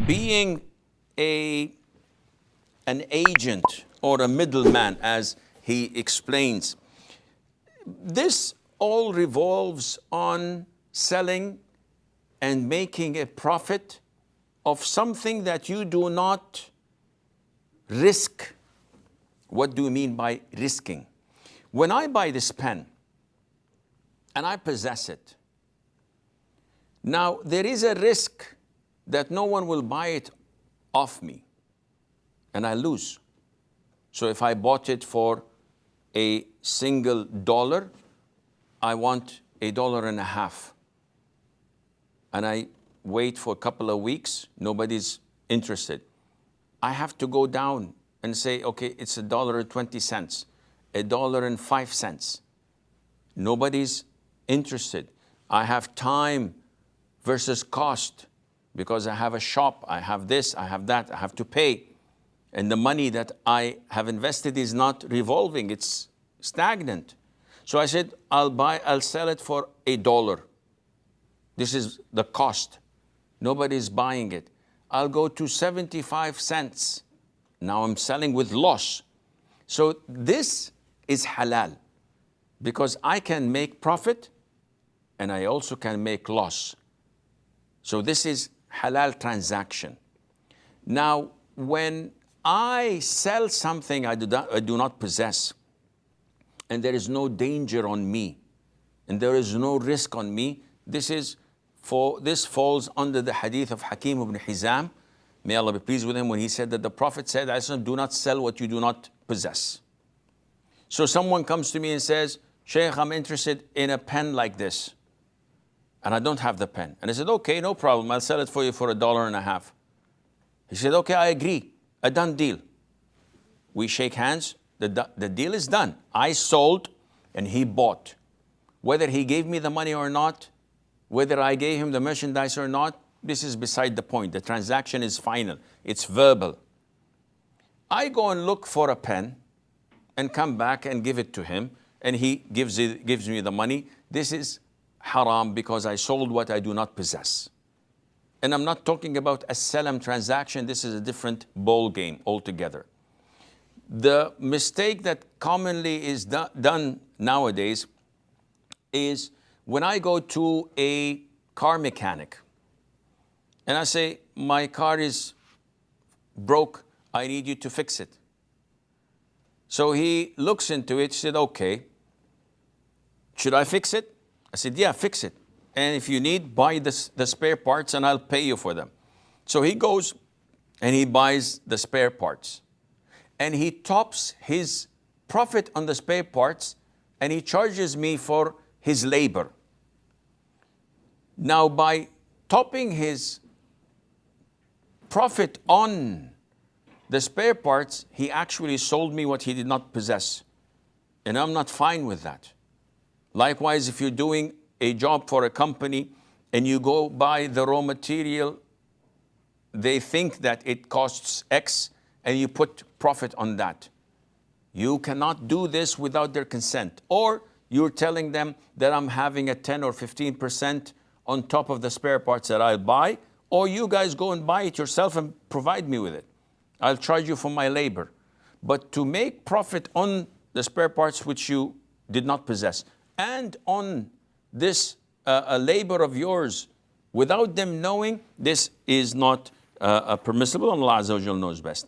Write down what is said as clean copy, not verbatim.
being an agent or a middleman, as he explains, this all revolves on selling and making a profit of something that you do not risk. What do you mean by risking? When I buy this pen and I possess it, now there is a risk that no one will buy it off me and I lose. So if I bought it for a single dollar, I want $1.50. And I wait for a couple of weeks, nobody's interested. I have to go down and say, okay, it's $1.20, $1.05. Nobody's interested. I have time versus cost because I have a shop, I have this, I have that, I have to pay. And the money that I have invested is not revolving, it's stagnant. So I said, I'll sell it for $1. This is the cost. Nobody's buying it. I'll go to 75 cents. Now I'm selling with loss. So this is halal because I can make profit and I also can make loss. So this is halal transaction. Now, when I sell something I do not possess, and there is no danger on me, and there is no risk on me, this falls under the hadith of Hakim ibn Hizam, may Allah be pleased with him, when he said that the Prophet said, do not sell what you do not possess. So someone comes to me and says, Shaykh, I'm interested in a pen like this, and I don't have the pen. And I said, okay, no problem, I'll sell it for you for $1.50. He said, okay, I agree, a done deal. We shake hands, the deal is done. I sold and he bought. Whether he gave me the money or not, whether I gave him the merchandise or not, this is beside the point. The transaction is final. It's verbal. I go and look for a pen and come back and give it to him, and he gives me the money. This is haram because I sold what I do not possess. And I'm not talking about a salam transaction. This is a different ball game altogether. The mistake that commonly is done nowadays is when I go to a car mechanic and I say, my car is broke, I need you to fix it. So he looks into it, said, okay, should I fix it? I said, yeah, fix it. And if you need, buy the spare parts and I'll pay you for them. So he goes and he buys the spare parts. And he tops his profit on the spare parts and he charges me for his labor. Now, by topping his profit on the spare parts, he actually sold me what he did not possess. And I'm not fine with that. Likewise, if you're doing a job for a company and you go buy the raw material, they think that it costs X and you put profit on that. You cannot do this without their consent. Or you're telling them that I'm having a 10 or 15% on top of the spare parts that I'll buy, or you guys go and buy it yourself and provide me with it. I'll charge you for my labor. But to make profit on the spare parts which you did not possess, and on this a labor of yours without them knowing, this is not permissible, and Allah Azza wa Jalla knows best.